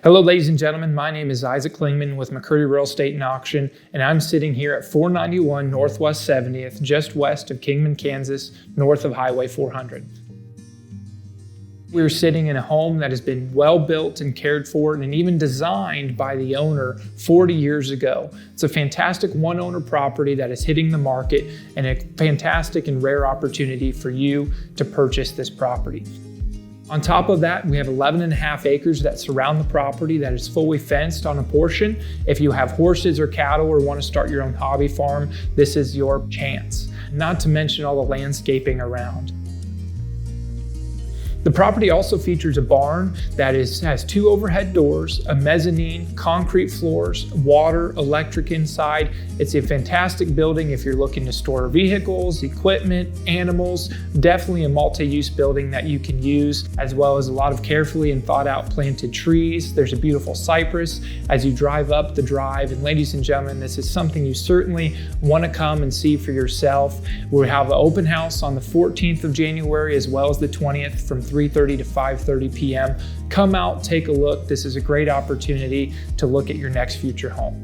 Hello, ladies and gentlemen. My name is Isaac Kingman with McCurdy Real Estate and Auction, and I'm sitting here at 491 Northwest 70th, just west of Kingman, Kansas, north of Highway 400. We're sitting in a home that has been well built and cared for and even designed by the owner 40 years ago. It's a fantastic one-owner property that is hitting the market and a fantastic and rare opportunity for you to purchase this property. On top of that, we have 11.5 acres that surround the property that is fully fenced on a portion. If you have horses or cattle or want to start your own hobby farm, this is your chance. Not to mention all the landscaping around. The property also features a barn that has 2 overhead doors, a mezzanine, concrete floors, water, electric inside. It's a fantastic building if you're looking to store vehicles, equipment, animals. Definitely a multi-use building that you can use, as well as a lot of carefully and thought out planted trees. There's a beautiful cypress as you drive up the drive. And ladies and gentlemen, this is something you certainly want to come and see for yourself. We have an open house on the 14th of January as well as the 20th from 3:30 to 5:30 p.m. Come out, take a look. This is a great opportunity to look at your next future home.